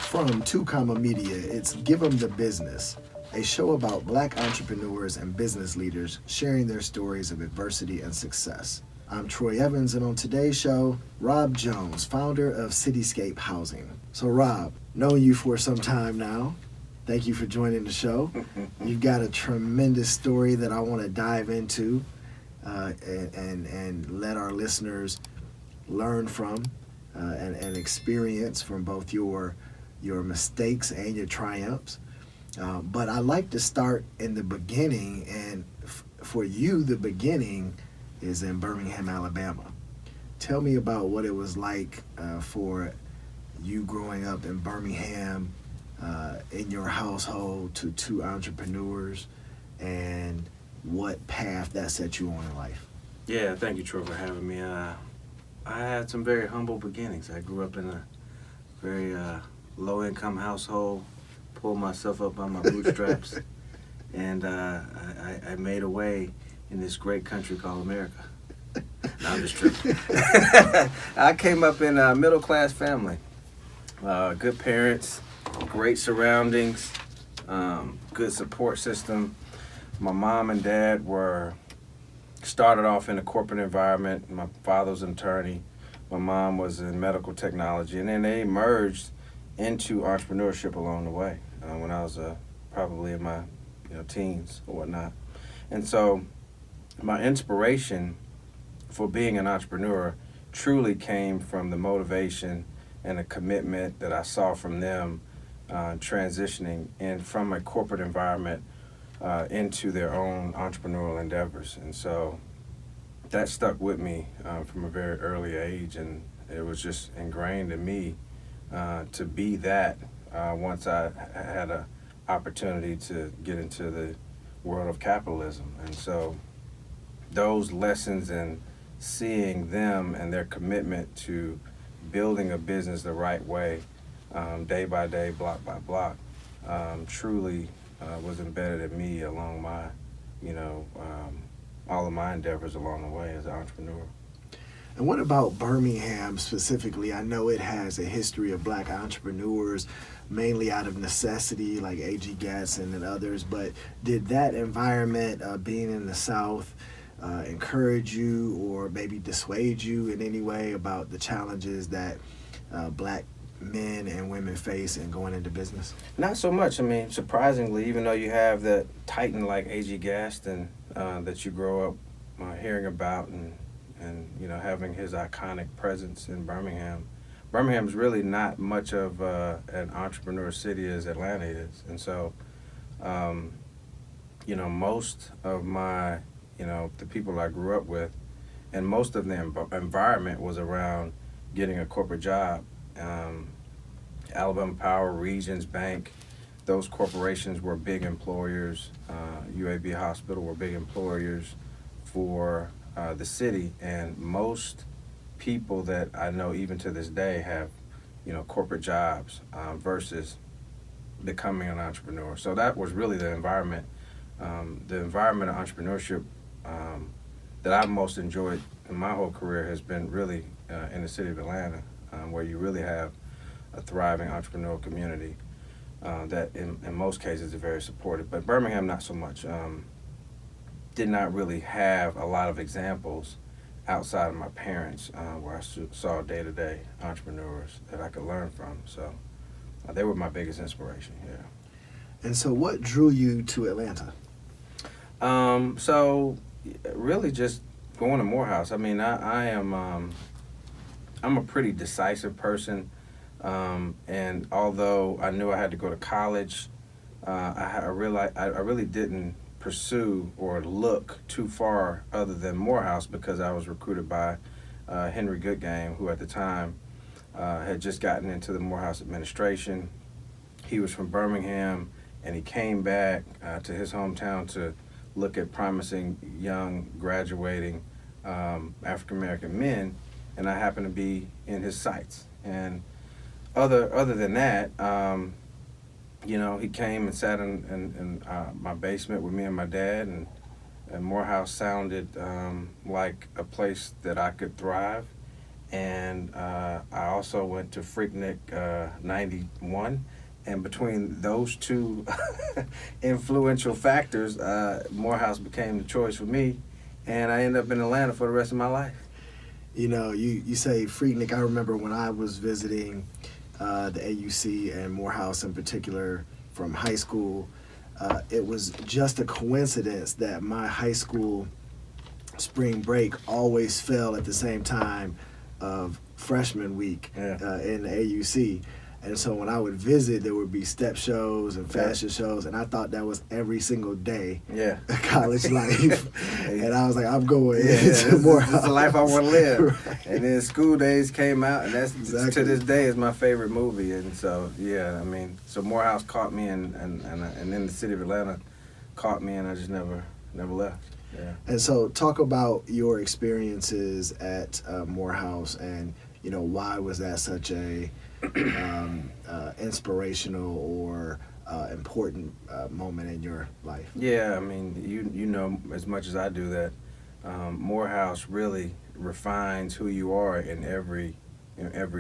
From Two Comma Media, it's Give 'em the Business, a show about Black entrepreneurs and business leaders sharing their stories of adversity and success. I'm Troy Evans, and on today's show, Robb Jones, founder of Cityscape Housing. So Robb, knowing you for some time now, thank you for joining the show. You've got a tremendous story that I want to dive into and let our listeners learn from and experience from both your mistakes and your triumphs. But I like to start in the beginning, and for you, the beginning is in Birmingham, Alabama. Tell me about what it was like for you growing up in Birmingham, in your household, to two entrepreneurs, and what path that set you on in life. Yeah, thank you, Troy, for having me. I had some very humble beginnings. I grew up in a very low-income household, pulled myself up by my bootstraps, and I made a way in this great country called America. No, I'm just tripping. I came up in a middle-class family. Good parents, great surroundings, good support system. My mom and dad started off in a corporate environment. My father was an attorney. My mom was in medical technology, and then they merged into entrepreneurship along the way when I was probably in my teens or whatnot. And so my inspiration for being an entrepreneur truly came from the motivation and the commitment that I saw from them transitioning in from a corporate environment into their own entrepreneurial endeavors. And so that stuck with me from a very early age, and it was just ingrained in me to be that once I had an opportunity to get into the world of capitalism. And so those lessons and seeing them and their commitment to building a business the right way, day by day, block by block, truly was embedded in me along my, all of my endeavors along the way as an entrepreneur. And what about Birmingham specifically? I know it has a history of Black entrepreneurs, mainly out of necessity, like A.G. Gatson and others. But did that environment, being in the South, encourage you or maybe dissuade you in any way about the challenges that Black men and women face in going into business? Not so much. I mean, surprisingly, even though you have that titan like A.G. Gaston that you grow up hearing about and having his iconic presence in Birmingham, Birmingham's really not much of an entrepreneur city as Atlanta is. And so, most of my, the people I grew up with, and most of the environment was around getting a corporate job. Alabama Power, Regions Bank, those corporations were big employers. UAB Hospital were big employers for the city, and most people that I know even to this day have, corporate jobs versus becoming an entrepreneur. So that was really the environment of entrepreneurship that I've most enjoyed in my whole career has been really in the city of Atlanta, where you really have a thriving entrepreneurial community that in most cases is very supportive. But Birmingham, not so much. Did not really have a lot of examples outside of my parents where I saw day-to-day entrepreneurs that I could learn from. So they were my biggest inspiration, yeah. And so what drew you to Atlanta? So really just going to Morehouse. I mean, I'm a pretty decisive person, and although I knew I had to go to college, I realized I really didn't pursue or look too far other than Morehouse because I was recruited by Henry Goodgame, who at the time had just gotten into the Morehouse administration. He was from Birmingham, and he came back to his hometown to look at promising young graduating African-American men, and I happened to be in his sights. And other than that, he came and sat in my basement with me and my dad, and Morehouse sounded like a place that I could thrive. and I also went to Freaknik 91. And between those two influential factors, Morehouse became the choice for me, and I ended up in Atlanta for the rest of my life. You know, you say Freaknik. I remember when I was visiting the AUC and Morehouse in particular from high school, it was just a coincidence that my high school spring break always fell at the same time of freshman week in the AUC. And so when I would visit, there would be step shows and fashion shows, and I thought that was every single day of college life. And I was like, I'm going to Morehouse. This is the life I want to live. Right. And then School Days came out, and that's Exactly. to this day is my favorite movie. And so, I mean, so Morehouse caught me, and then the city of Atlanta caught me, and I just never left. Yeah. And so talk about your experiences at Morehouse, and, you know, why was that such a inspirational or important moment in your life? Yeah, I mean, you know as much as I do that Morehouse really refines who you are in every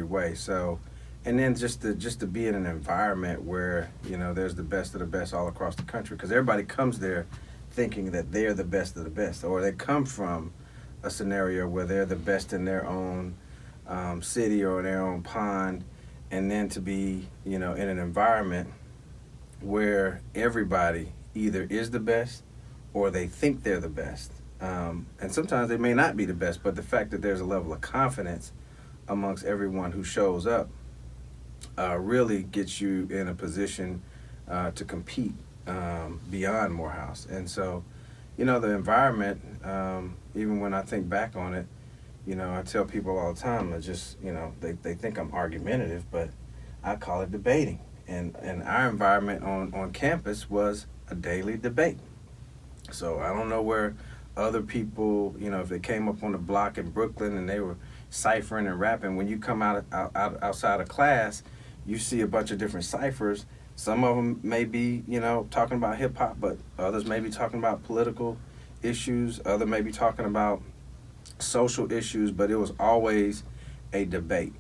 way. So, and then just to be in an environment where, you know, there's the best of the best all across the country, because everybody comes there thinking that they're the best of the best, or they come from a scenario where they're the best in their own city or their own pond. And then to be, you know, in an environment where everybody either is the best or they think they're the best. And sometimes they may not be the best, but the fact that there's a level of confidence amongst everyone who shows up really gets you in a position to compete beyond Morehouse. And so, you know, the environment, even when I think back on it, you know, I tell people all the time, I just, you know, they think I'm argumentative, but I call it debating. And our environment on campus was a daily debate. So I don't know where other people, you know, if they came up on the block in Brooklyn and they were ciphering and rapping, when you come outside of class, you see a bunch of different ciphers. Some of them may be, you know, talking about hip hop, but others may be talking about political issues. Others may be talking about social issues, but it was always a debate.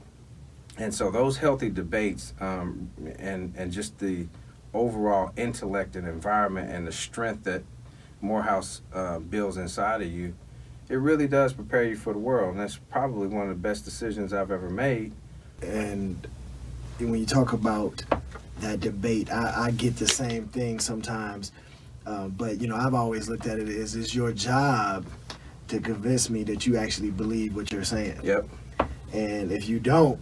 And so those healthy debates and just the overall intellect and environment and the strength that Morehouse builds inside of you, it really does prepare you for the world. And that's probably one of the best decisions I've ever made. And when you talk about that debate, I get the same thing sometimes. But, you know, I've always looked at it as it's your job to convince me that you actually believe what you're saying. Yep. And if you don't,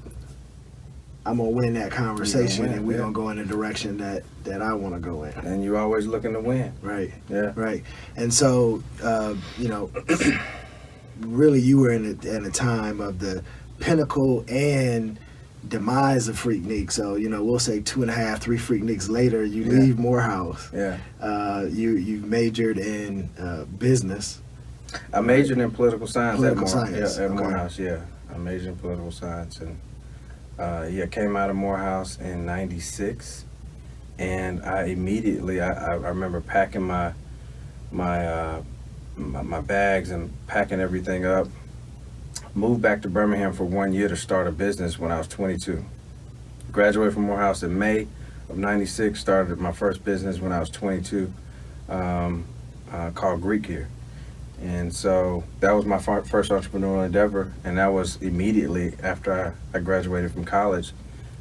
I'm gonna win that conversation, win, and we're yeah. gonna go in the direction that I want to go in. And you're always looking to win. Right. Yeah. Right. And so, you know, really, you were in a time of the pinnacle and demise of Freaknik. So, you know, we'll say 2.5, 3 Freakniks later, you leave Morehouse. Yeah. You majored in business. I majored in political science Political at science. Yeah, at Okay. Morehouse, yeah. I majored in political science, and came out of Morehouse in '96, and I immediately I remember packing my bags and packing everything up. Moved back to Birmingham for 1 year to start a business when I was 22. Graduated from Morehouse in May of '96. Started my first business when I was 22, called Greek Gear. And so that was my first entrepreneurial endeavor, and that was immediately after I graduated from college.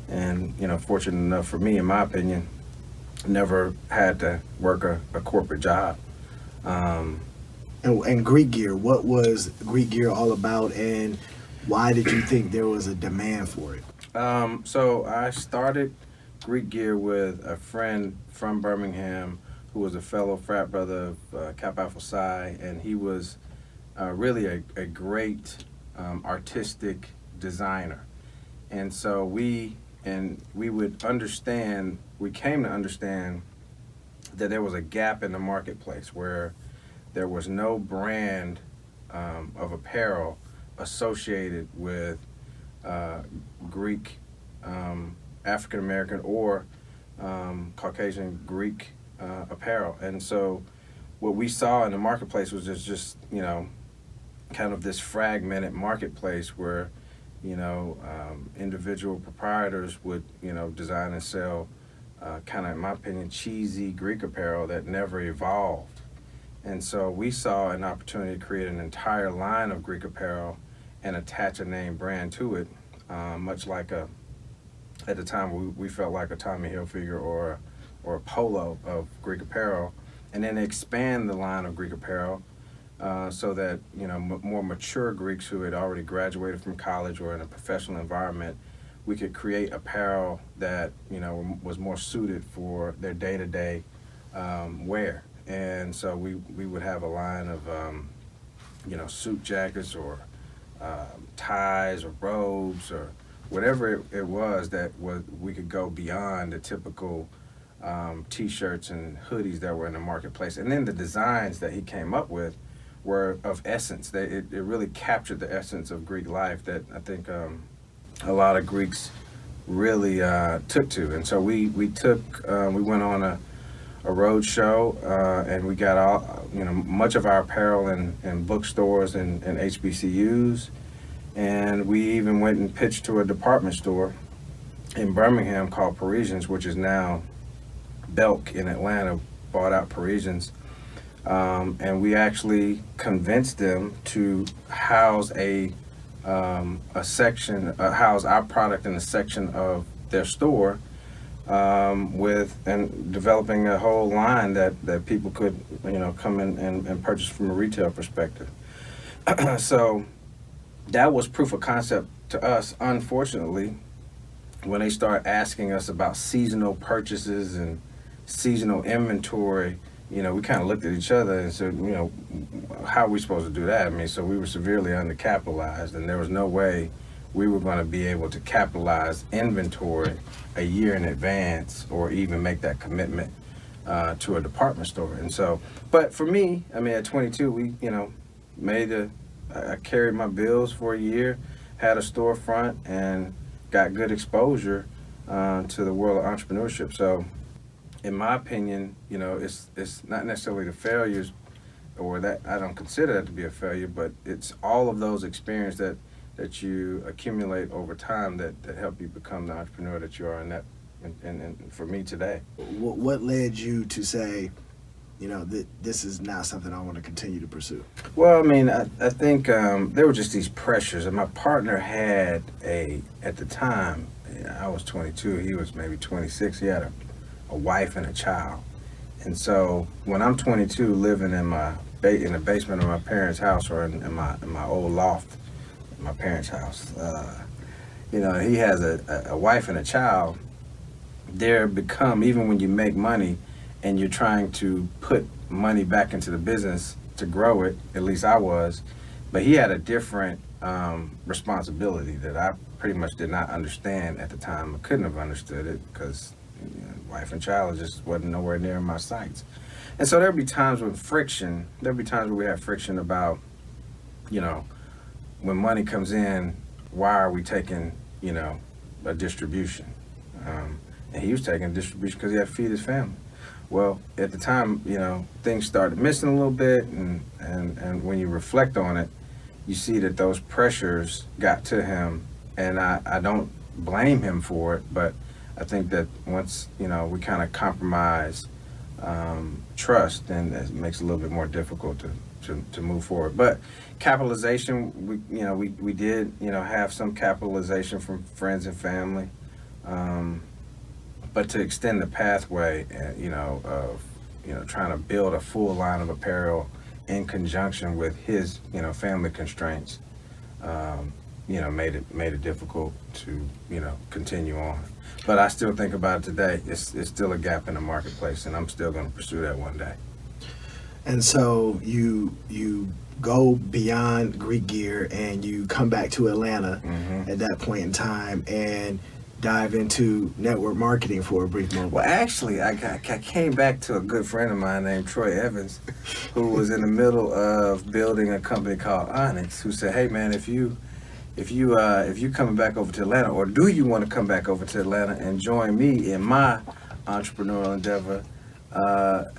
And, you know, fortunate enough for me, in my opinion, never had to work a corporate job. And Greek Gear, what was Greek Gear all about, and why did you think there was a demand for it? So I started Greek Gear with a friend from Birmingham who was a fellow frat brother of Kappa Alpha Psi, and he was really a great artistic designer. And so we came to understand that there was a gap in the marketplace where there was no brand of apparel associated with Greek, African American, or Caucasian Greek apparel. And so what we saw in the marketplace was just you know, kind of this fragmented marketplace where Individual proprietors would, design and sell kind of, in my opinion, cheesy Greek apparel that never evolved. And so we saw an opportunity to create an entire line of Greek apparel and attach a name brand to it, much like at the time we felt like a Tommy Hilfiger or a Polo of Greek apparel, and then expand the line of Greek apparel so that more mature Greeks who had already graduated from college or in a professional environment, we could create apparel that was more suited for their day-to-day wear. And so we would have a line of suit jackets or ties or robes or whatever it was we could go beyond the typical t-shirts and hoodies that were in the marketplace. And then the designs that he came up with were of essence. It really captured the essence of Greek life that I think a lot of Greeks really took to. And so we went on a road show and we got all much of our apparel in bookstores and HBCUs, and we even went and pitched to a department store in Birmingham called Parisians, which is now Belk in Atlanta, bought out Parisians. And we actually convinced them to house house our product in a section of their store, and developing a whole line that people could come in and purchase from a retail perspective. So that was proof of concept to us. Unfortunately, when they start asking us about seasonal purchases and seasonal inventory, we kind of looked at each other and said, how are we supposed to do that? I mean, so we were severely undercapitalized, and there was no way we were going to be able to capitalize inventory a year in advance or even make that commitment to a department store. And so, but for me, I mean, at 22, we, I carried my bills for a year, had a storefront, and got good exposure to the world of entrepreneurship. So, in my opinion, it's not necessarily the failures, or that I don't consider that to be a failure, but it's all of those experiences that you accumulate over time that help you become the entrepreneur that you are, and for me today. What led you to say, that this is not something I want to continue to pursue? Well, I mean, I think there were just these pressures, and my partner had at the time, I was 22, he was maybe 26, he had a wife and a child. And so when I'm 22, living in the basement of my parents' house, or in my old loft in my parents' house, he has a wife and a child. Even when you make money and you're trying to put money back into the business to grow it, at least I was, but he had a different responsibility that I pretty much did not understand at the time. I couldn't have understood it because wife and child just wasn't nowhere near my sights. And so there'd be times where we have friction about, when money comes in, why are we taking, a distribution? And he was taking a distribution because he had to feed his family. Well, at the time, things started missing a little bit, and when you reflect on it, you see that those pressures got to him, and I don't blame him for it, but I think that once, we kind of compromise trust, then it makes it a little bit more difficult to move forward. But capitalization, we did, have some capitalization from friends and family. But to extend the pathway, of, trying to build a full line of apparel in conjunction with his, family constraints, made it difficult to, continue on. But I still think about it today. It's still a gap in the marketplace, and I'm still going to pursue that one day. And so you go beyond Greek gear and you come back to Atlanta at that point in time and dive into network marketing for a brief moment. Well, actually, I came back to a good friend of mine named Troy Evans, who was in the middle of building a company called Onyx, who said, "Hey, man, if you coming back over to Atlanta, or do you want to come back over to Atlanta and join me in my entrepreneurial endeavor?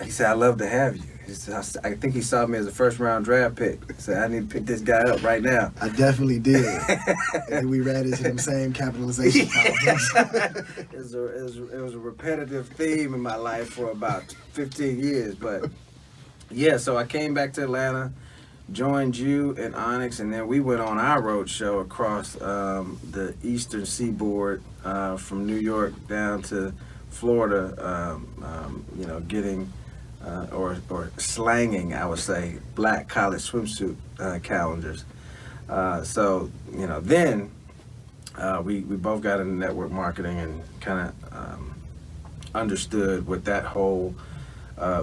He said, "I'd love to have you." He said, I think he saw me as a first-round draft pick. He said, "I need to pick this guy up right now." I definitely did. And then we ran into them same capitalization problems. It was a repetitive theme in my life for about 15 years. But yeah, so I came back to Atlanta, joined you and Onyx, and then we went on our road show across the eastern seaboard from New York down to Florida, getting or slanging, I would say, black college swimsuit calendars. Then we both got into network marketing and kind of understood what that whole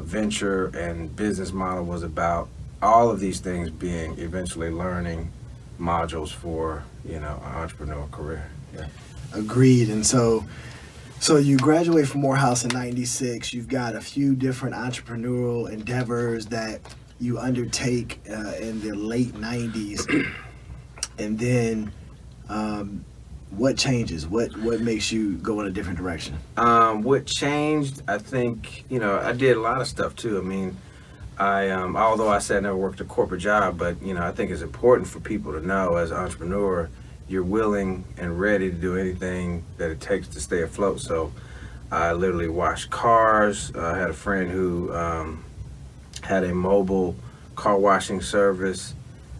venture and business model was about. All of these things being eventually learning modules for, an entrepreneurial career. Yeah. Agreed. And so you graduate from Morehouse in '96. You've got a few different entrepreneurial endeavors that you undertake in the late '90s. And then what changes? What makes you go in a different direction? What changed, I think, I did a lot of stuff too. I mean, although I said I never worked a corporate job, but, I think it's important for people to know as an entrepreneur, you're willing and ready to do anything that it takes to stay afloat. So I literally washed cars. I had a friend who had a mobile car washing service,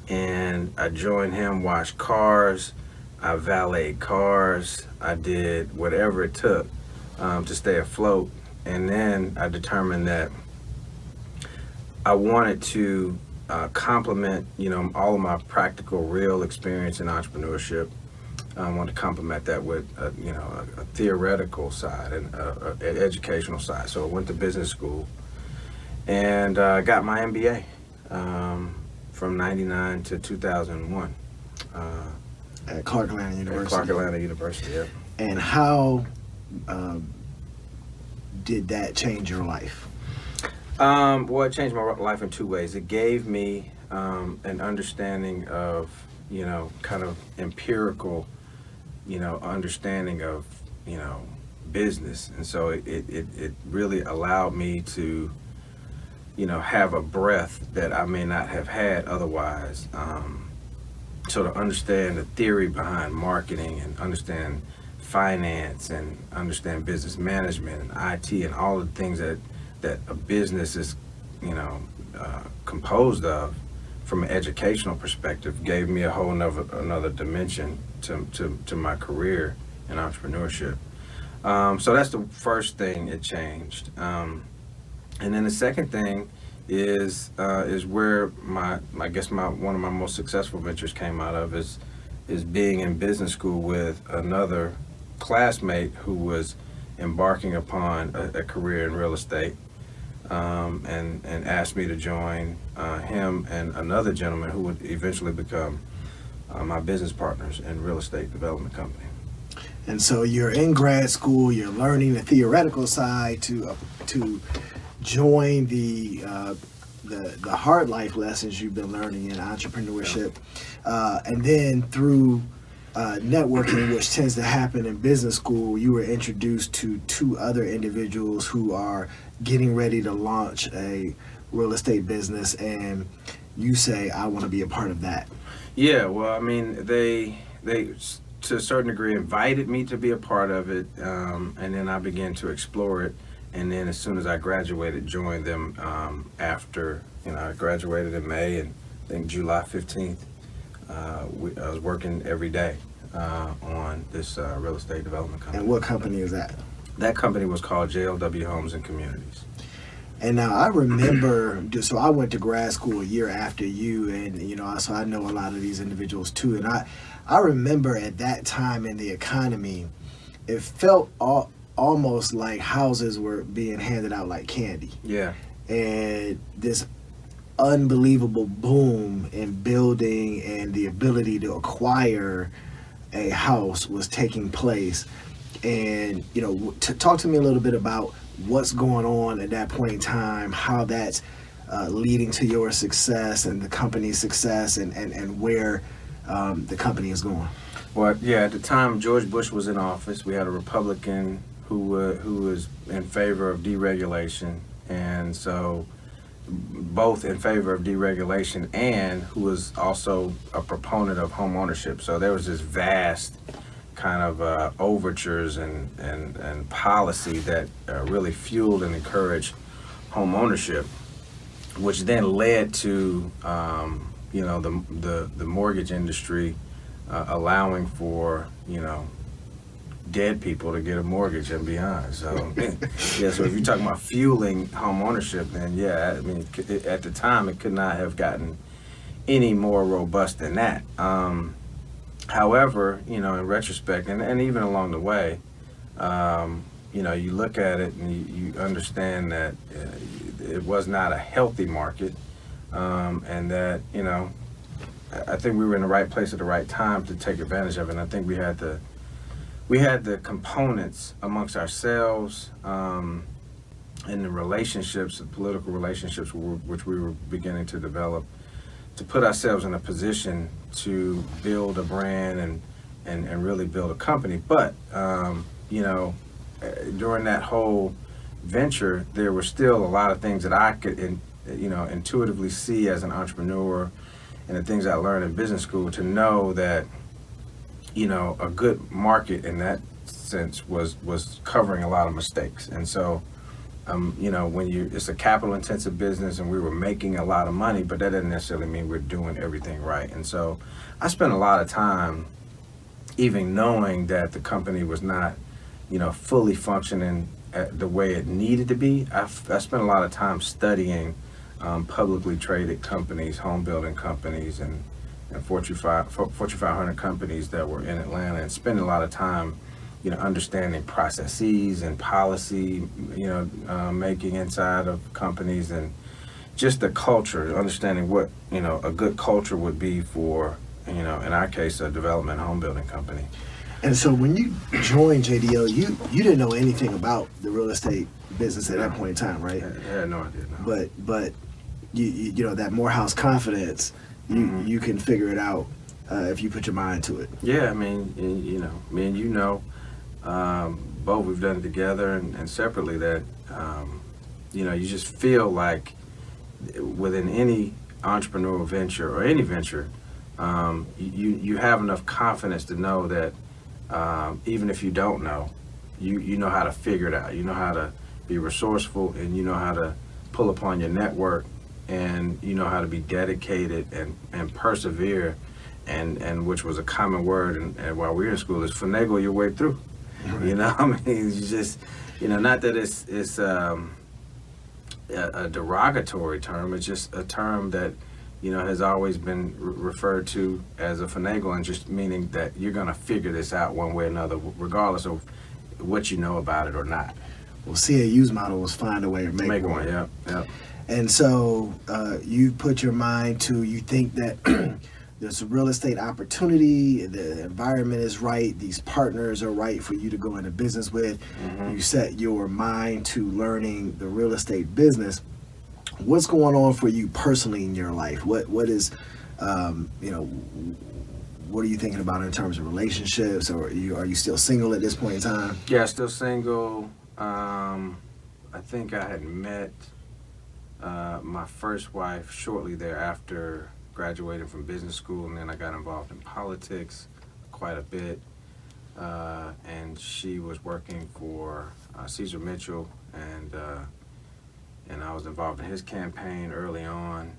and I joined him, washed cars. I valeted cars. I did whatever it took to stay afloat. And then I determined that I wanted to complement, all of my practical, real experience in entrepreneurship. I wanted to complement that with, a theoretical side and an educational side. So I went to business school and got my MBA from '99 to 2001. At Clark Atlanta University. At Clark Atlanta University, yeah. And how did that change your life? Well, it changed my life in two ways. It gave me an understanding of, kind of empirical, understanding of, business. And so it really allowed me to, have a breath that I may not have had otherwise. So to understand the theory behind marketing and understand finance and understand business management and IT and all the things that a business is, composed of from an educational perspective gave me a whole another dimension to my career in entrepreneurship. So that's the first thing it changed. And then the second thing is where one of my most successful ventures came out of is being in business school with another classmate who was embarking upon a career in real estate. And asked me to join him and another gentleman who would eventually become my business partners in real estate development company. And so you're in grad school, you're learning the theoretical side to join the hard life lessons you've been learning in entrepreneurship. And then through networking, which tends to happen in business school, you were introduced to two other individuals who are getting ready to launch a real estate business, and you say, I want to be a part of that. Yeah, well, I mean, they to a certain degree invited me to be a part of it, and then I began to explore it, and then as soon as I graduated, joined them after, I graduated in May, and I think July 15th, I was working every day on this real estate development company. And what company is that? That company was called JLW Homes and Communities. And now I remember, so I went to grad school a year after you, and so I know a lot of these individuals too. And I remember at that time in the economy, it felt almost like houses were being handed out like candy. Yeah. And this unbelievable boom in building and the ability to acquire a house was taking place. And talk to me a little bit about what's going on at that point in time, how that's leading to your success and the company's success, and where the company is going. Well, yeah, at the time George Bush was in office, we had a Republican who was in favor of deregulation, And so both in favor of deregulation and who was also a proponent of home ownership. So there was this vast kind of overtures and policy that really fueled and encouraged home ownership, which then led to the mortgage industry allowing for dead people to get a mortgage and beyond. So yeah, so if you're talking about fueling home ownership, then yeah, I mean at the time it could not have gotten any more robust than that. However, in retrospect, and even along the way, you look at it and you understand that it was not a healthy market, and that I think we were in the right place at the right time to take advantage of it. And I think we had the components amongst ourselves, and the relationships, the political relationships which we were beginning to develop, to put ourselves in a position to build a brand and really build a company. But during that whole venture, there were still a lot of things that I could intuitively see as an entrepreneur, and the things I learned in business school, to know that a good market in that sense was covering a lot of mistakes. And so when it's a capital intensive business and we were making a lot of money, but that doesn't necessarily mean we're doing everything right. And so I spent a lot of time, even knowing that the company was not fully functioning the way it needed to be. I spent a lot of time studying publicly traded companies, home building companies, and Fortune 500 companies that were in Atlanta, and spending a lot of time understanding processes and policy making inside of companies, and just the culture, understanding what a good culture would be for in our case a development home building company. And so when you joined JDO, you didn't know anything about the real estate business at that point in time, right? I had no idea. No. But you that Morehouse confidence, you can figure it out if you put your mind to it. Yeah, I mean, me and both we've done it together and separately, that you just feel like within any entrepreneurial venture or any venture, you have enough confidence to know that even if you don't know, you know how to figure it out. You know how to be resourceful, and you know how to pull upon your network, and you know how to be dedicated and persevere, and which was a common word and while we were in school, is finagle your way through. Right. I mean, you just not that it's a derogatory term. It's just a term that has always been referred to as a finagle, and just meaning that you're going to figure this out one way or another, regardless of what you know about it or not. Well, CAU's model was find a way to make one. Yeah. And so you put your mind to, you think that there's a real estate opportunity, the environment is right, these partners are right for you to go into business with. Mm-hmm. You set your mind to learning the real estate business. What's going on for you personally in your life? What is, what are you thinking about in terms of relationships, or are you still single at this point in time? Yeah, still single. I think I had met my first wife shortly thereafter graduating from business school, and then I got involved in politics quite a bit. And she was working for Caesar Mitchell, and I was involved in his campaign early on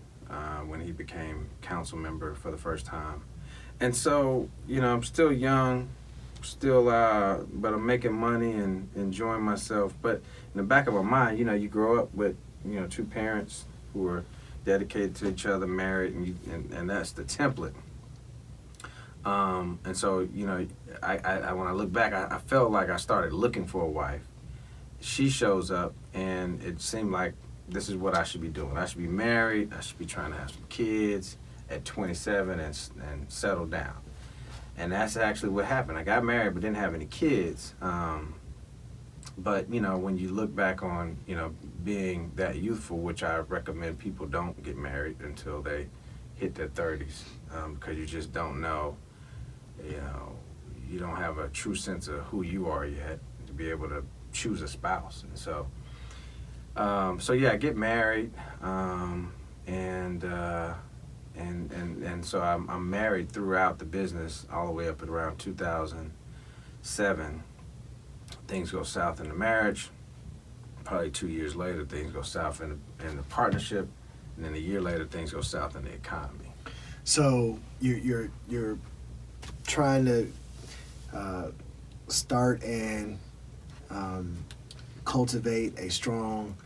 when he became council member for the first time. And so, I'm still young, but I'm making money and enjoying myself. But in the back of my mind, you grow up with, two parents who are dedicated to each other, married, and that's the template. And so, I when I look back, I felt like I started looking for a wife. She shows up, and it seemed like this is what I should be doing. I should be married. I should be trying to have some kids at 27 and settle down. And that's actually what happened. I got married but didn't have any kids. But, when you look back on, being that youthful, which I recommend people don't get married until they hit their 30s, because you just don't know, you don't have a true sense of who you are yet to be able to choose a spouse. And so So yeah, I get married, and so I'm married throughout the business all the way up at around 2007. Things go south in the marriage. Probably 2 years later, things go south in the partnership, and then a year later, things go south in the economy. So you're trying to start and cultivate a strong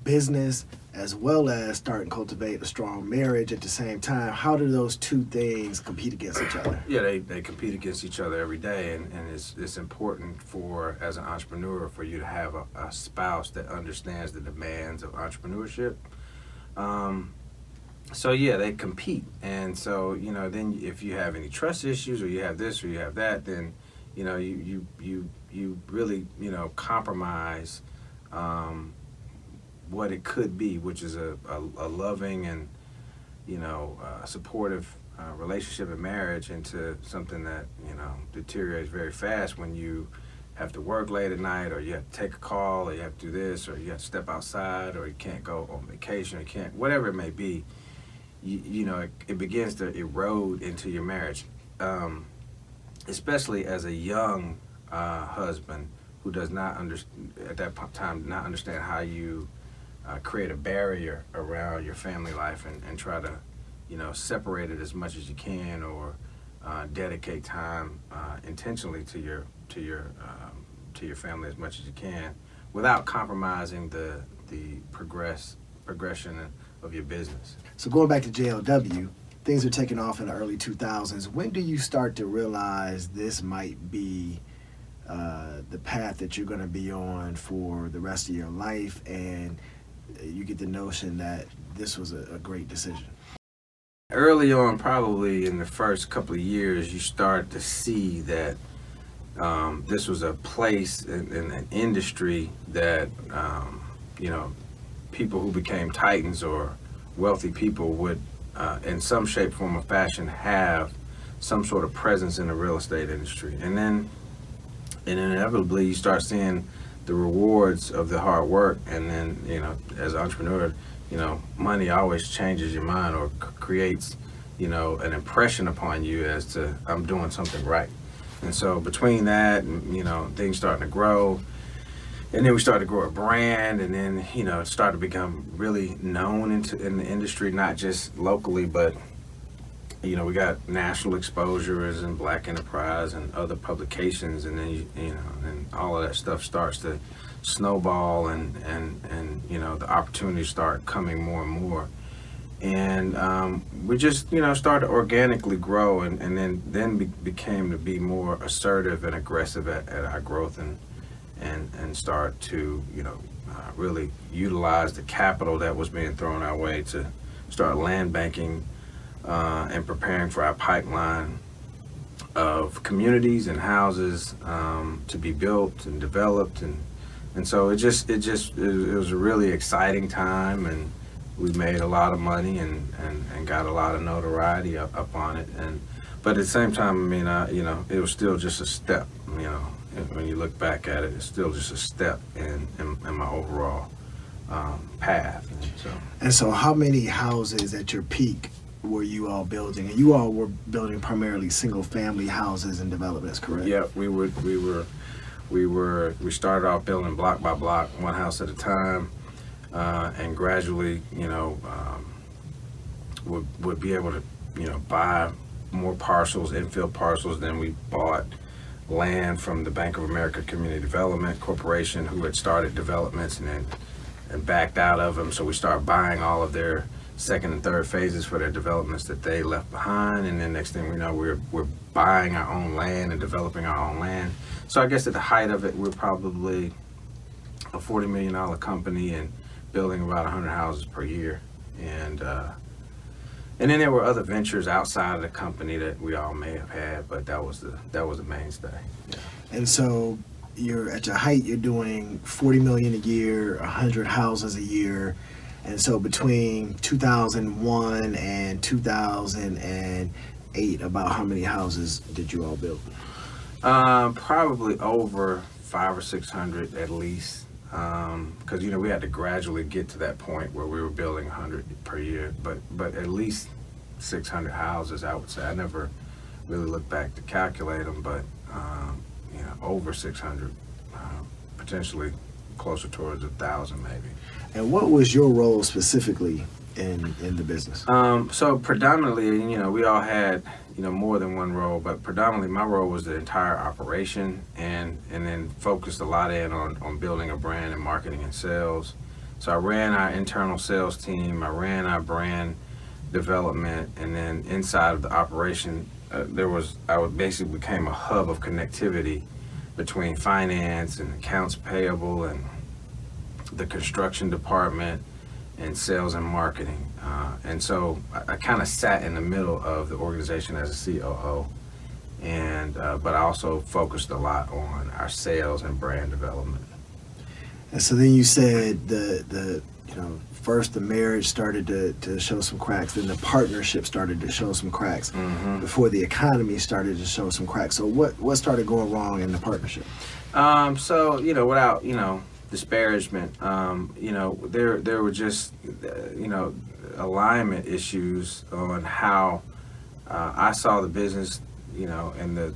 business as well as start and cultivate a strong marriage at the same time. How do those two things compete against each other? Yeah, they compete against each other every day, and it's important for, as an entrepreneur, for you to have a spouse that understands the demands of entrepreneurship. So yeah, they compete, and so then if you have any trust issues, or you have this or you have that, then you really compromise what it could be, which is a loving and supportive relationship and marriage, into something that deteriorates very fast when you have to work late at night, or you have to take a call, or you have to do this, or you have to step outside, or you can't go on vacation, or you can't, whatever it may be. It begins to erode into your marriage, especially as a young husband who does not at that time not understand how you create a barrier around your family life, and try to separate it as much as you can, or dedicate time intentionally to your family as much as you can, without compromising the progression of your business. So going back to JLW, things are taking off in the early 2000s. When do you start to realize this might be the path that you're going to be on for the rest of your life, and you get the notion that this was a great decision? Early on, probably in the first couple of years, you start to see that this was a place in an industry that people who became titans or wealthy people would, in some shape, form, or fashion, have some sort of presence in the real estate industry. And then inevitably you start seeing the rewards of the hard work. And then, as an entrepreneur, money always changes your mind, or creates, an impression upon you as to, I'm doing something right. And so between that and, things starting to grow, and then we started to grow a brand, and then, it started to become really known in the industry, not just locally, but, we got national exposure as in Black Enterprise and other publications, and then, and all of that stuff starts to snowball, and the opportunities start coming more and more. And we just, started to organically grow, and then became to be more assertive and aggressive at our growth, and start to, really utilize the capital that was being thrown our way to start land banking and preparing for our pipeline of communities and houses to be built and developed, and so it was a really exciting time, and we made a lot of money and got a lot of notoriety up on it, but at the same time, it was still just a step. When you look back at it, it's still just a step in my overall path. And so how many houses at your peak were you all building? And you all were building primarily single-family houses and developments, correct? Yeah, we started off building block by block, one house at a time, and gradually, would be able to, buy more parcels, infill parcels. Then we bought land from the Bank of America Community Development Corporation, who had started developments and backed out of them. So we started buying all of their second and third phases for their developments that they left behind. And then next thing we know, we're buying our own land and developing our own land. So I guess at the height of it, we're probably a $40 million company and building about 100 houses per year. And then there were other ventures outside of the company that we all may have had, but that was the mainstay. Yeah. And so you're at your height, you're doing 40 million a year, 100 houses a year. And so between 2001 and 2008, about how many houses did you all build? Probably over 500 or 600 at least. because we had to gradually get to that point where we were building 100 per year, but at least 600 houses, I would say. I never really looked back to calculate them, but over 600, potentially closer towards 1,000 maybe. And what was your role specifically in the business? So predominantly, we all had more than one role, but predominantly my role was the entire operation, and then focused a lot on building a brand and marketing and sales. So I ran our internal sales team, I ran our brand development, and then inside of the operation, I basically became a hub of connectivity between finance and accounts payable and the construction department and sales and marketing. And so I kind of sat in the middle of the organization as a COO, but I also focused a lot on our sales and brand development. And so then you said first the marriage started to show some cracks, then the partnership started to show some cracks, before the economy started to show some cracks. So what started going wrong in the partnership? So without disparagement, there were just alignment issues on how I saw the business, and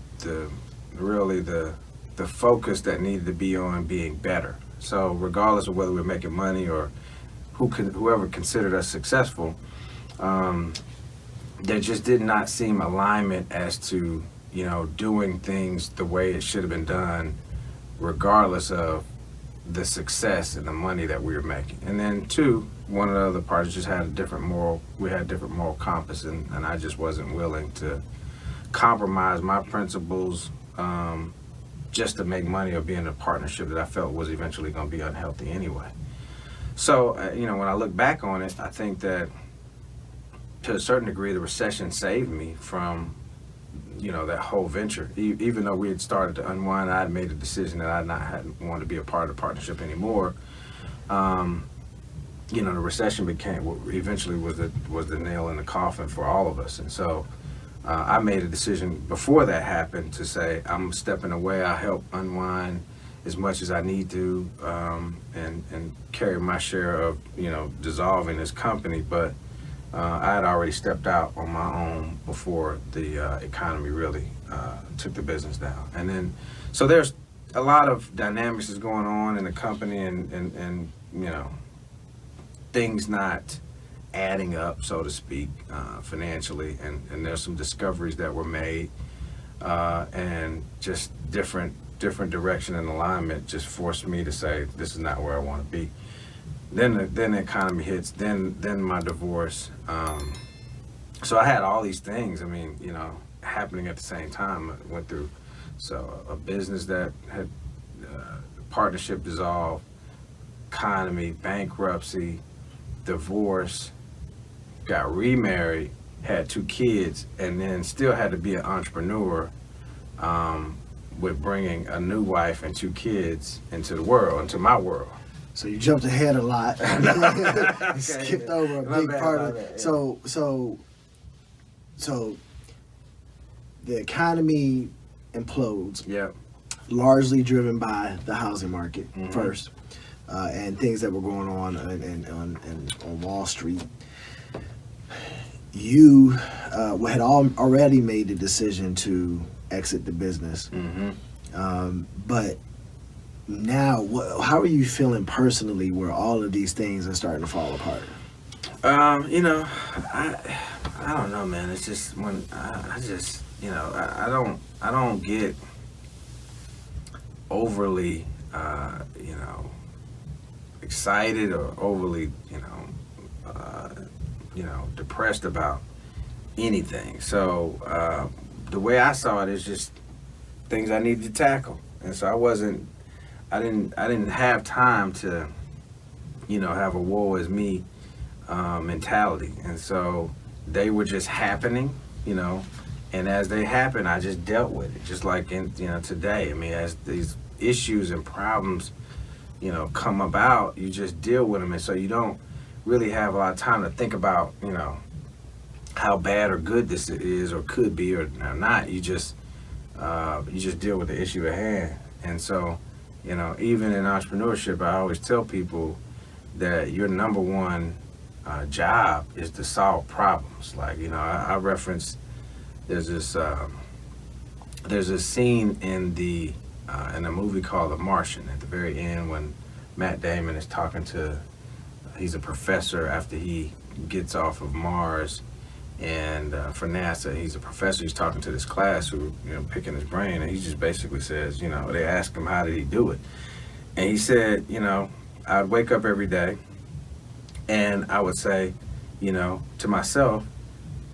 the focus that needed to be on being better. So regardless of whether we're making money or whoever considered us successful, there just did not seem alignment as to doing things the way it should have been done, regardless of the success and the money that we were making. And then two, one of the other parties just had a different moral compass, and I just wasn't willing to compromise my principles just to make money or be in a partnership that I felt was eventually going to be unhealthy anyway. So, when I look back on it, I think that to a certain degree, the recession saved me from that whole venture. Even though we had started to unwind, I had made a decision that I hadn't wanted to be a part of the partnership anymore. The recession eventually was the nail in the coffin for all of us. And so I made a decision before that happened to say, I'm stepping away. I'll help unwind as much as I need to, and carry my share of dissolving this company. But I had already stepped out on my own before the economy really took the business down. And then, so there's a lot of dynamics that's going on in the company, and things not adding up, so to speak, financially. And there's some discoveries that were made, and just different direction and alignment just forced me to say, this is not where I want to be. Then the economy hits, then my divorce. So I had all these things, happening at the same time. I went through a business that had partnership dissolved, economy, bankruptcy, divorce, got remarried, had 2 kids, and then still had to be an entrepreneur, with bringing a new wife and 2 kids into my world. So you jumped ahead a lot. Okay. Skipped over a big part of it. So the economy implodes. Yep. Largely driven by the housing market first, and things that were going on on Wall Street. You had already made the decision to exit the business, but now, how are you feeling personally where all of these things are starting to fall apart? I don't know, man. It's just when I don't get overly, excited or overly, depressed about anything. So the way I saw it is just things I needed to tackle, and so I didn't have time to, have a woe is me mentality. And so they were just happening, and as they happened, I just dealt with it. Just like today, as these issues and problems, come about, you just deal with them. And so you don't really have a lot of time to think about, how bad or good this is or could be or not. You just deal with the issue at hand. And so, You know, even in entrepreneurship, I always tell people that your number one job is to solve problems. Like, you know, I reference there's this scene in a movie called The Martian at the very end when Matt Damon is talking to, he's a professor after he gets off of Mars, and for NASA, he's a professor. He's talking to this class who, you know, picking his brain, and he just basically says, you know, they ask him how did he do it, and he said, you know, I'd wake up every day, and I would say, you know, to myself,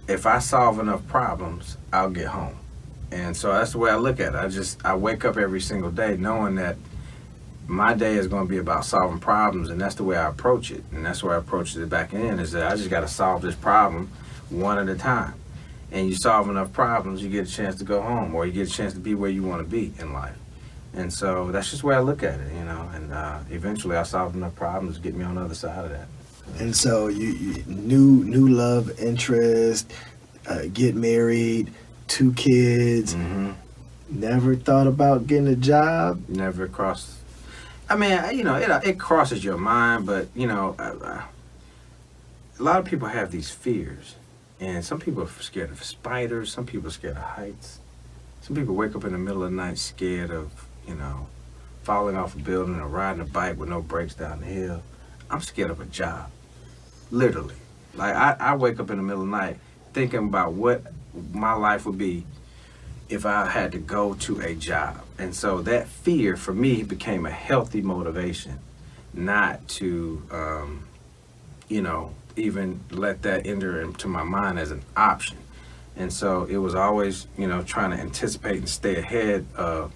if I solve enough problems, I'll get home. And so that's the way I look at it. I wake up every single day knowing that my day is going to be about solving problems, and that's the way I approach it. And that's where I approached it back in, is that I just got to solve this problem one at a time. And you solve enough problems, you get a chance to go home, or you get a chance to be where you want to be in life. And so that's just the way I look at it, you know. And eventually I solved enough problems to get me on the other side of that. And so you new love interest, get married, 2 kids. Mm-hmm. Never thought about getting a job. Never crossed. I mean, you know, it crosses your mind, but you know, a lot of people have these fears, and some people are scared of spiders. Some people are scared of heights. Some people wake up in the middle of the night scared of, you know, falling off a building or riding a bike with no brakes down the hill. I'm scared of a job, literally. Like I wake up in the middle of the night thinking about what my life would be if I had to go to a job. And so that fear for me became a healthy motivation not to, you know, even let that enter into my mind as an option. And so it was always, you know, trying to anticipate and stay ahead of,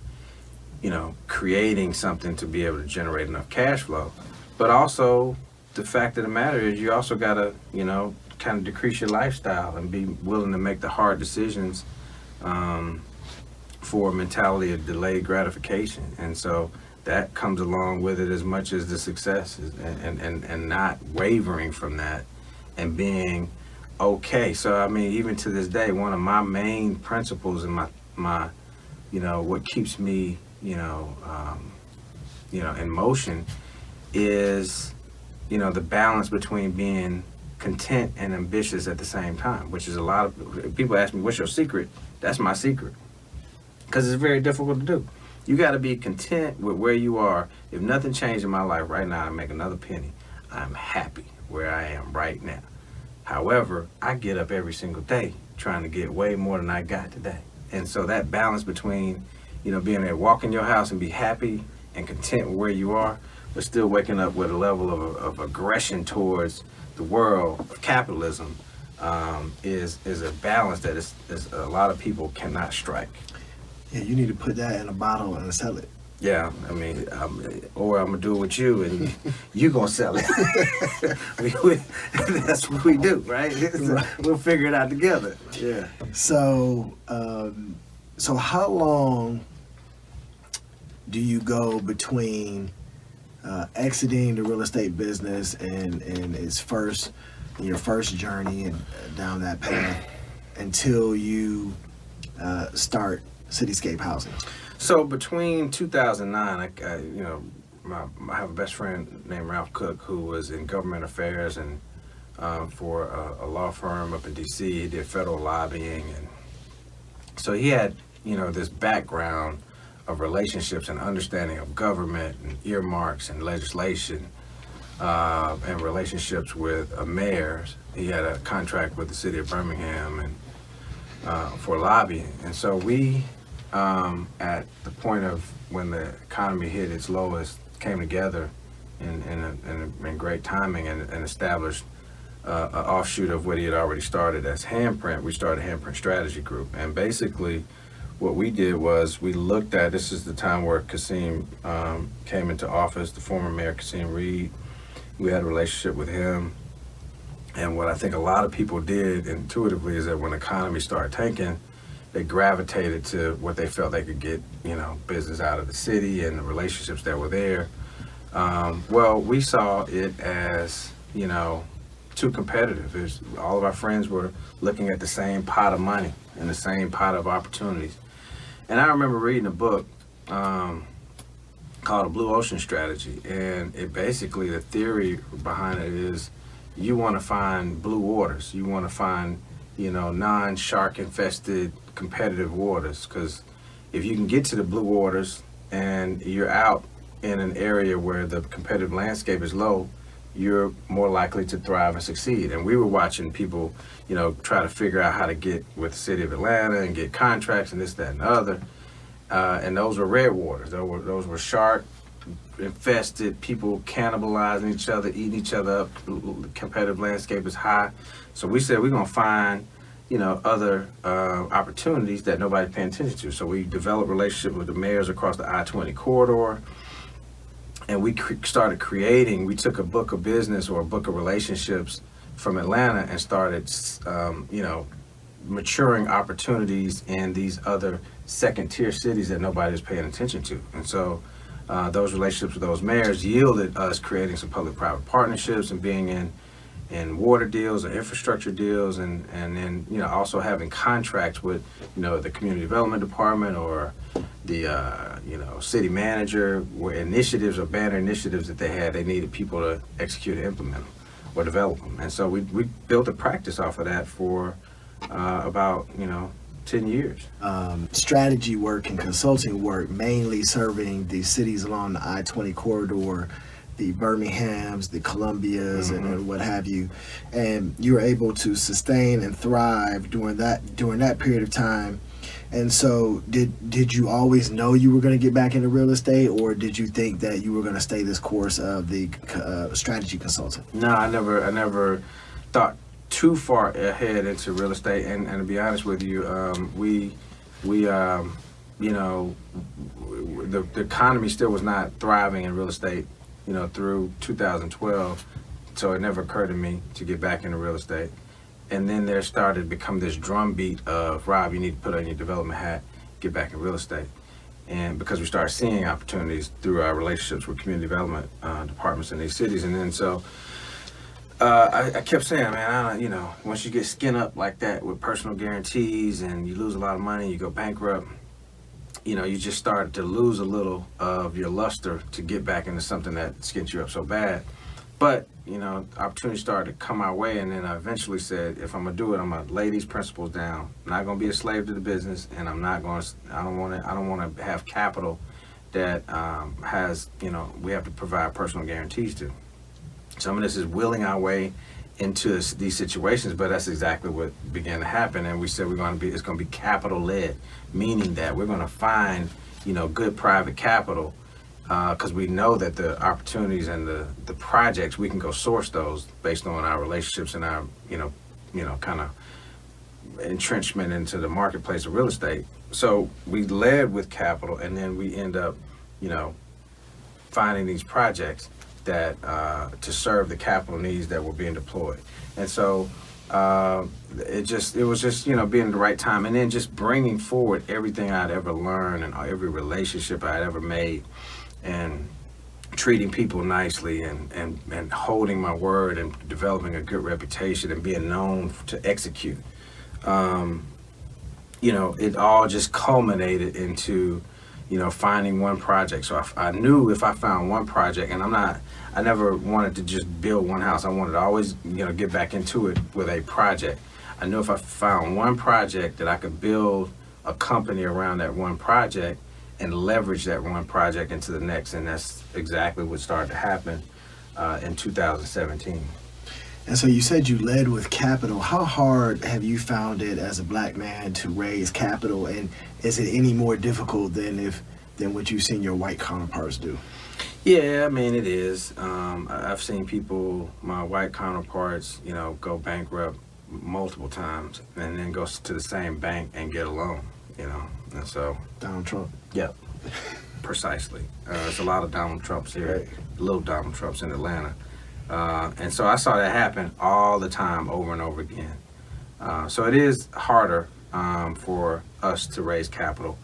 you know, creating something to be able to generate enough cash flow. But also the fact of the matter is you also got to, you know, kind of decrease your lifestyle and be willing to make the hard decisions for a mentality of delayed gratification. And so that comes along with it as much as the success and not wavering from that and being okay. So I mean, even to this day, one of my main principles and my you know, what keeps me, you know, in motion is, you know, the balance between being content and ambitious at the same time, which is a lot of people ask me, what's your secret? That's my secret, because it's very difficult to do. You got to be content with where you are. If nothing changed in my life right now, I make another penny, I'm happy where I am right now. However, I get up every single day trying to get way more than I got today. And so that balance between, you know, being able to walk in your house and be happy and content with where you are, but still waking up with a level of aggression towards the world of capitalism is a balance that is a lot of people cannot strike. Yeah, you need to put that in a bottle and sell it. Yeah, I mean, or I'm gonna do it with you, and you gonna sell it. That's what we do, right? We'll figure it out together. Yeah. So, so how long do you go between exiting the real estate business and your first journey and down that path until you start Cityscape Housing? So between 2009, I have a best friend named Ralph Cook who was in government affairs and for a law firm up in D.C. He did federal lobbying, and so he had, you know, this background of relationships and understanding of government and earmarks and legislation and relationships with mayors. He had a contract with the city of Birmingham and for lobbying, and so we. At the point of when the economy hit its lowest, came together in great timing and established an offshoot of what he had already started as Handprint. We started Handprint Strategy Group, and basically what we did was we looked at, this is the time where Kasim came into office, the former mayor Kasim Reed. We had a relationship with him, and what I think a lot of people did intuitively is that when the economy started tanking, they gravitated to what they felt they could get, you know, business out of the city and the relationships that were there. Well, we saw it as, you know, too competitive. All of our friends were looking at the same pot of money and the same pot of opportunities. And I remember reading a book called a blue ocean strategy. And it basically, the theory behind it is you want to find blue waters. You want to find, non-shark infested competitive waters. Because if you can get to the blue waters and you're out in an area where the competitive landscape is low, you're more likely to thrive and succeed. And we were watching people, try to figure out how to get with the city of Atlanta and get contracts and this, that, and the other. And those were red waters. Those were shark infested, people cannibalizing each other, eating each other up. The competitive landscape is high. So we said we're going to find, other opportunities that nobody's paying attention to. So we developed relationships with the mayors across the I-20 corridor. And we started creating, we took a book of business or a book of relationships from Atlanta and started, maturing opportunities in these other second-tier cities that nobody was paying attention to. And so those relationships with those mayors yielded us creating some public-private partnerships and being in water deals and infrastructure deals, and then also having contracts with the community development department or the city manager, where initiatives or banner initiatives that they needed people to execute and implement them or develop them. And so we built a practice off of that for about 10 years. Strategy work and consulting work, mainly serving the cities along the I-20 corridor, the Birminghams, the Columbias, and what have you. And you were able to sustain and thrive during that period of time. And so did you always know you were going to get back into real estate, or did you think that you were going to stay this course of the strategy consultant? No, I never thought too far ahead into real estate. And to be honest with you, the economy still was not thriving in real estate, through 2012. So it never occurred to me to get back into real estate. And then there started to become this drumbeat of, Rob, you need to put on your development hat, get back in real estate. And because we started seeing opportunities through our relationships with community development departments in these cities. And then so I kept saying, man, once you get skin up like that with personal guarantees and you lose a lot of money, you go bankrupt, you just started to lose a little of your luster to get back into something that skins you up so bad. But, opportunities started to come our way, and then I eventually said, if I'm gonna do it, I'm gonna lay these principles down. I'm not gonna be a slave to the business, and I don't want to have capital that has, we have to provide personal guarantees to. Some of this is willing our way into these situations, but that's exactly what began to happen. And we said it's gonna be capital led, meaning that we're gonna find, good private capital. Because we know that the opportunities and the projects, we can go source those based on our relationships and our, kind of entrenchment into the marketplace of real estate. So we led with capital, and then we end up, finding these projects that to serve the capital needs that were being deployed. And so it was just being in the right time, and then just bringing forward everything I'd ever learned and every relationship I'd ever made, and treating people nicely and holding my word and developing a good reputation and being known to execute. It all just culminated into, finding one project. So I knew if I found one project, and I never wanted to just build one house. I wanted to always, get back into it with a project. I knew if I found one project that I could build a company around that one project and leverage that one project into the next, and that's exactly what started to happen in 2017. And so you said you led with capital. How hard have you found it as a black man to raise capital, and is it any more difficult than what you've seen your white counterparts do? Yeah, it is. I've seen people, my white counterparts, go bankrupt multiple times and then go to the same bank and get a loan, and so. Donald Trump. Yep, precisely. There's a lot of Donald Trumps here, right. Little Donald Trumps in Atlanta. And so I saw that happen all the time, over and over again. So it is harder for us to raise capital.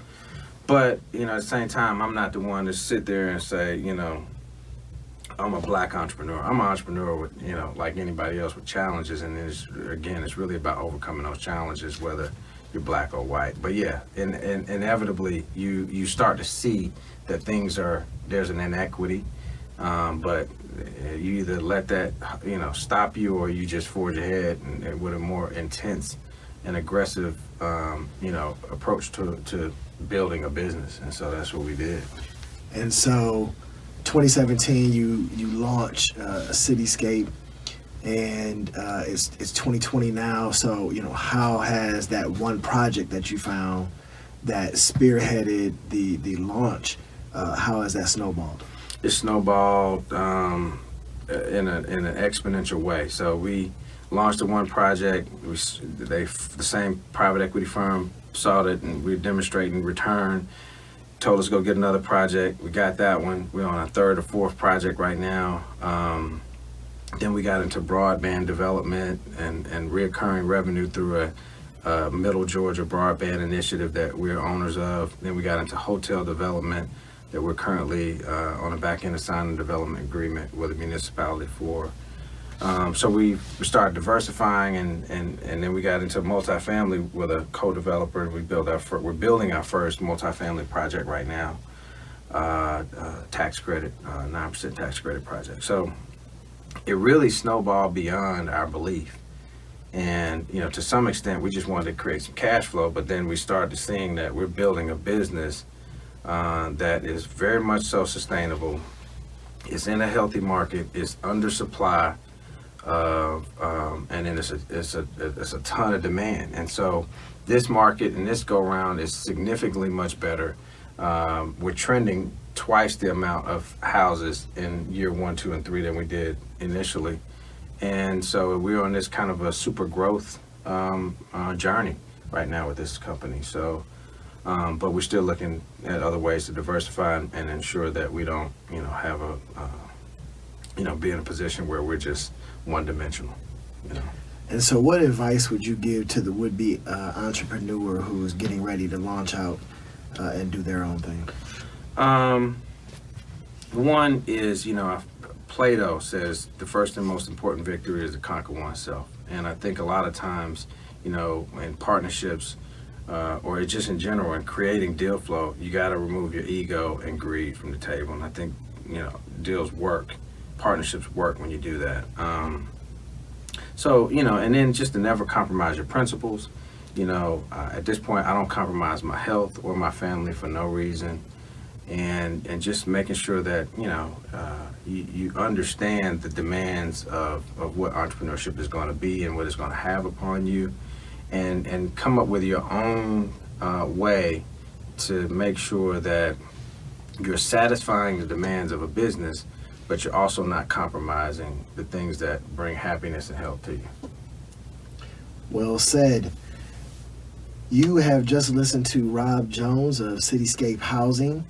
But, at the same time, I'm not the one to sit there and say, I'm a black entrepreneur. I'm an entrepreneur with, like anybody else, with challenges. And it's really about overcoming those challenges, whether you're black or white. But yeah, and inevitably you start to see that there's an inequity, but you either let that stop you, or you just forge ahead and with a more intense and aggressive approach to building a business. And so that's what we did. And so 2017 you launch Cityscape, and it's 2020 now. So how has that one project that you found that spearheaded the launch, how has that snowballed? It snowballed in an exponential way. So we launched the one project. The same private equity firm saw it, and we were demonstrating return. Told us to go get another project. We got that one. We're on our third or fourth project right now. Then we got into broadband development and reoccurring revenue through a Middle Georgia broadband initiative that we're owners of. Then we got into hotel development that we're currently on the back end of signing a development agreement with a municipality for. So we started diversifying, and then we got into multifamily with a co-developer. We're building our first multifamily project right now, tax credit, 9% tax credit project. So it really snowballed beyond our belief. And to some extent, we just wanted to create some cash flow, but then we started seeing that we're building a business that is very much so sustainable. It's in a healthy market. It's under supply. And then it's a ton of demand. And so this market and this go round is significantly much better. We're trending twice the amount of houses in year 1, 2, and 3 than we did initially. And so we're on this kind of a super growth journey right now with this company. So, but we're still looking at other ways to diversify and ensure that we don't, have be in a position where we're just one-dimensional. And so what advice would you give to the would-be entrepreneur who's getting ready to launch out and do their own thing? One is, Plato says the first and most important victory is to conquer oneself. And I think a lot of times, in partnerships or just in general, in creating deal flow, you got to remove your ego and greed from the table. And I think, deals work, partnerships work when you do that. So, and then just to never compromise your principles. At this point, I don't compromise my health or my family for no reason. And just making sure that, you understand the demands of what entrepreneurship is going to be and what it's going to have upon you, and come up with your own way to make sure that you're satisfying the demands of a business, but you're also not compromising the things that bring happiness and health to you. Well said. You have just listened to Robb Jones of Cityscape Housing.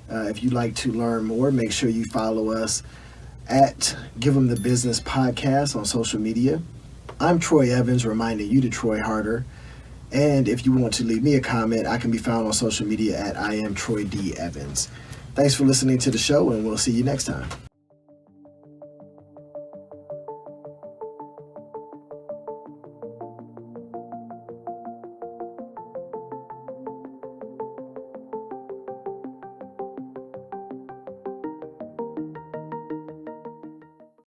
If you'd like to learn more, make sure you follow us at Give 'Em the Business Podcast on social media. I'm Troy Evans, reminding you to Troy harder. And if you want to leave me a comment, I can be found on social media at I am Troy D. Evans. Thanks for listening to the show, and we'll see you next time.